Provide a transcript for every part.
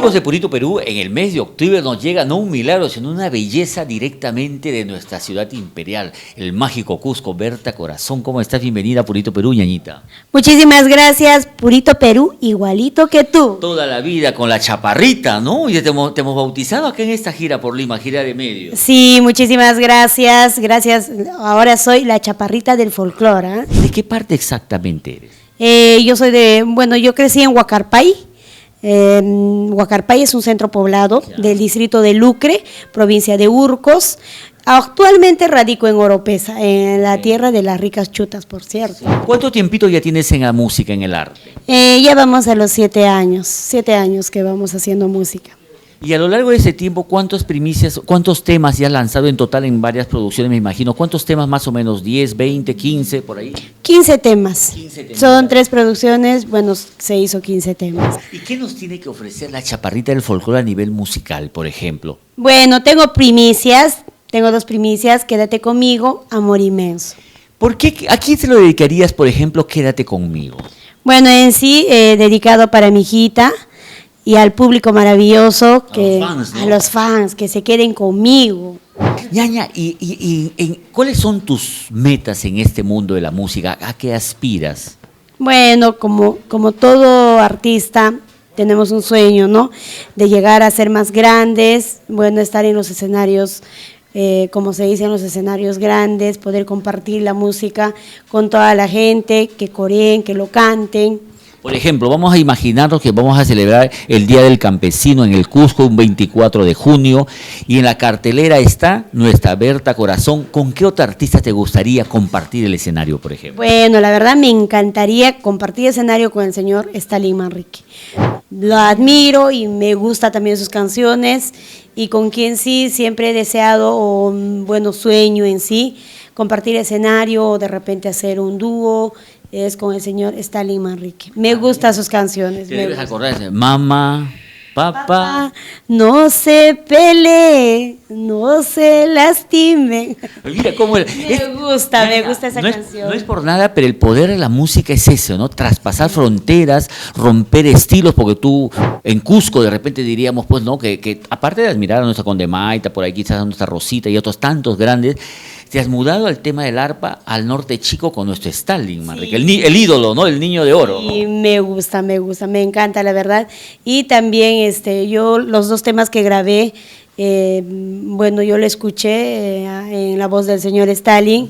Amigos de Purito Perú, en el mes de octubre nos llega no un milagro, sino una belleza directamente de nuestra ciudad imperial, el mágico Cusco. Berta Corazón, ¿cómo estás? Bienvenida a Purito Perú, ñañita. Muchísimas gracias, Purito Perú, igualito que tú. Toda la vida con la chaparrita, ¿no? Y te hemos bautizado acá en esta gira por Lima, gira de medios. Sí, muchísimas gracias, gracias. Ahora soy la chaparrita del folclore. ¿De qué parte exactamente eres? Yo soy yo crecí en Huacarpay. Huacarpay es un centro poblado del distrito de Lucre, provincia de Urcos. Actualmente radico en Oropesa, en la tierra de las ricas chutas, por cierto. ¿Cuánto tiempito ya tienes en la música, en el arte? Ya vamos a los 7 años que vamos haciendo música. Y a lo largo de ese tiempo, ¿cuántas primicias, cuántos temas ya has lanzado en total en varias producciones, me imagino? ¿Cuántos temas más o menos? ¿10, 20, 15, por ahí? 15 temas. 15 temas. Son 3 producciones, se hizo 15 temas. ¿Y qué nos tiene que ofrecer la chaparrita del folclore a nivel musical, por ejemplo? Bueno, tengo 2 primicias, Quédate conmigo, Amor inmenso. ¿Por qué? ¿A quién se lo dedicarías, por ejemplo, Quédate conmigo? Bueno, en sí, dedicado para mi hijita y al público maravilloso, a los fans, que se queden conmigo. Ñaña, ¿cuáles son tus metas en este mundo de la música? ¿A qué aspiras? Bueno, como todo artista, tenemos un sueño, ¿no? De llegar a ser más grandes, estar en los escenarios, como se dice, en los escenarios grandes, poder compartir la música con toda la gente, que coreen, que lo canten. Por ejemplo, vamos a imaginarnos que vamos a celebrar el Día del Campesino en el Cusco, un 24 de junio, y en la cartelera está nuestra Berta Corazón. ¿Con qué otra artista te gustaría compartir el escenario, por ejemplo? Bueno, la verdad me encantaría compartir escenario con el señor Stalin Manrique. Lo admiro y me gusta también sus canciones, y con quien sí siempre he deseado, o sueño en sí, compartir escenario o de repente hacer un dúo, es con el señor Stalin Manrique. Me gustan sus canciones. Te debes acordar de Mamá, Papá. No se pelee, no se lastime. Mira cómo me gusta esa canción. No es por nada, pero el poder de la música es eso, ¿no? Traspasar fronteras, romper estilos, porque tú en Cusco de repente diríamos, pues, ¿no? Que aparte de admirar a nuestra Condemaita, por ahí quizás a nuestra Rosita y otros tantos grandes, te has mudado al tema del arpa al norte chico con nuestro Stalin Manrique, sí. El ídolo, ¿no? El niño de oro. Sí, ¿no? me gusta, me encanta, la verdad. Y también yo los 2 temas que grabé, yo lo escuché en la voz del señor Stalin,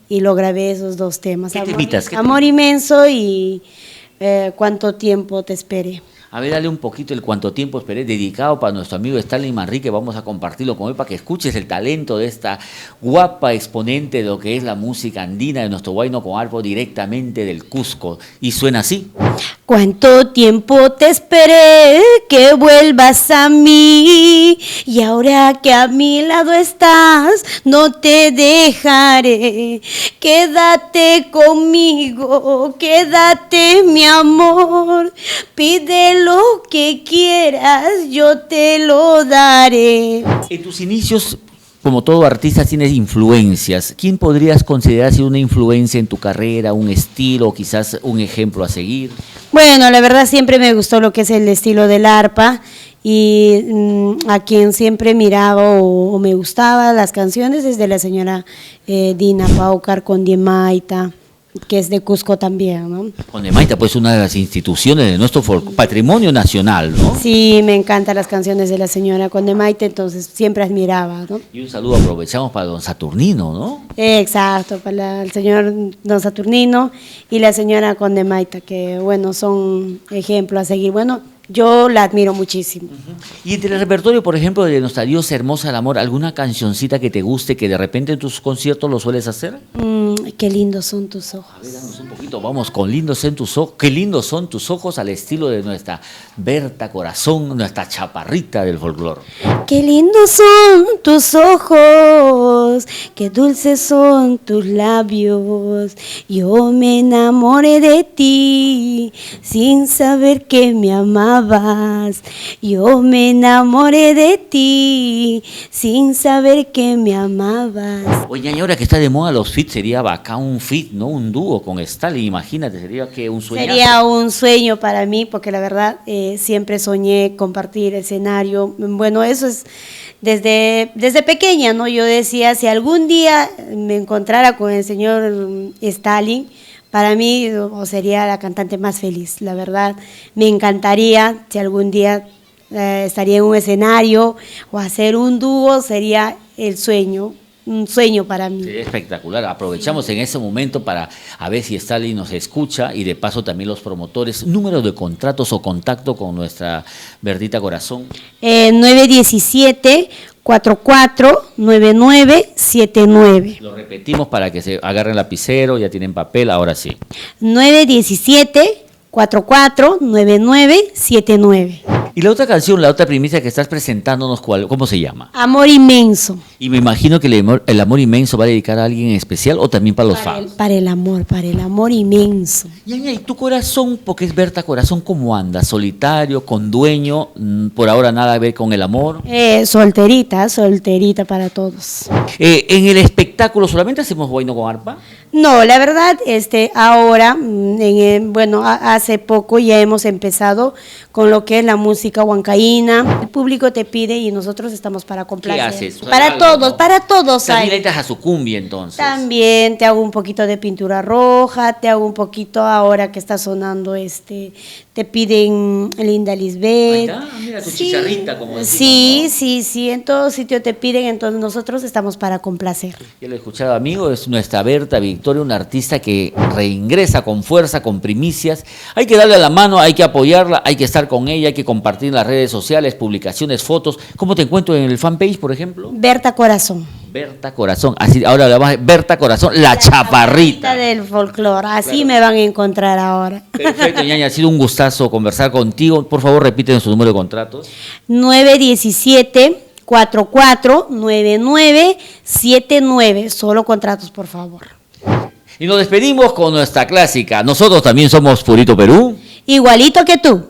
y lo grabé esos 2 temas. ¿Qué temitas? Amor inmenso y Cuánto tiempo te esperé. A ver, dale un poquito el Cuánto tiempo esperé, dedicado para nuestro amigo Stalin Manrique. Vamos a compartirlo con él para que escuches el talento de esta guapa exponente de lo que es la música andina de nuestro Huayno con Arpo, directamente del Cusco. Y suena así. Cuánto tiempo te esperé que vuelvas a mí, y ahora que a mi lado estás, no te dejaré. Quédate conmigo, quédate mi amor, pide lo que quieras, yo te lo daré. En tus inicios, como todo artista, tienes influencias. ¿Quién podrías considerar si una influencia en tu carrera, un estilo, quizás un ejemplo a seguir? Bueno, la verdad siempre me gustó lo que es el estilo del arpa, y a quien siempre miraba o me gustaba las canciones es de la señora Dina Paucar Condemaita, que es de Cusco también, ¿no? Condemaita, pues una de las instituciones de nuestro patrimonio nacional, ¿no? Sí, me encantan las canciones de la señora Condemaita, entonces siempre admiraba, ¿no? Y un saludo aprovechamos para don Saturnino, ¿no? Exacto, para el señor don Saturnino y la señora Condemaita, que son ejemplos a seguir. Yo la admiro muchísimo. Y entre el repertorio, por ejemplo, de Nuestra Diosa Hermosa del Amor, ¿alguna cancioncita que te guste, que de repente en tus conciertos lo sueles hacer? Qué lindos son tus ojos. A ver, danos un poquito, vamos con lindos en tus ojos. Qué lindos son tus ojos, al estilo de nuestra Berta Corazón, nuestra chaparrita del folclore. Qué lindos son tus ojos, qué dulces son tus labios. Yo me enamoré de ti sin saber que me amabas. Yo me enamoré de ti sin saber que me amabas. Oye, y ahora que está de moda los feats, sería bacán acá un feat, ¿no? Un dúo con Stalin, imagínate, sería que un sueño. Sería un sueño para mí, porque la verdad siempre soñé compartir escenario. Bueno, eso es desde pequeña, ¿no? Yo decía, si algún día me encontrara con el señor Stalin, para mí sería la cantante más feliz, la verdad. Me encantaría, si algún día estaría en un escenario o hacer un dúo, sería el sueño. Un sueño para mí. Sería espectacular. Aprovechamos en ese momento para a ver si Stalin nos escucha y de paso también los promotores. Número de contratos o contacto con nuestra Bertita Corazón. 917-449979. Lo repetimos para que se agarren lapicero, ya tienen papel, ahora sí. 917-449979. Y la otra canción, la otra primicia que estás presentándonos, ¿cómo se llama? Amor inmenso. Y me imagino que el amor inmenso va a dedicar a alguien en especial o también para los fans. Para el amor inmenso. ¿Y tu corazón, porque es Berta Corazón, cómo anda? ¿Solitario, con dueño? ¿Por ahora nada que ver con el amor? Solterita para todos. ¿En el espectáculo solamente hacemos Huayno con arpa? No, la verdad, ahora, hace poco ya hemos empezado con lo que es la música huancaína. El público te pide y nosotros estamos para complacer. ¿Qué haces? Para todos. También le entras a su cumbia, entonces. También te hago un poquito de pintura roja, te hago un poquito ahora que está sonando te piden Linda Lisbeth. Mira tu chicharrita, como decimos, sí, en todo sitio te piden, entonces nosotros estamos para complacer. Ya lo he escuchado, amigo, es nuestra Berta Victoria, una artista que reingresa con fuerza, con primicias. Hay que darle la mano, hay que apoyarla, hay que estar con ella, hay que compartir en las redes sociales, publicaciones, fotos. ¿Cómo te encuentro en el fanpage, por ejemplo? Berta Corazón. Berta Corazón, así ahora la vas Berta Corazón, la chaparrita del folclore, así claro. Me van a encontrar ahora. Perfecto, ñaña, ha sido un gustazo conversar contigo. Por favor, repiten su número de contratos. 917-449979, solo contratos, por favor. Y nos despedimos con nuestra clásica. Nosotros también somos Purito Perú. Igualito que tú.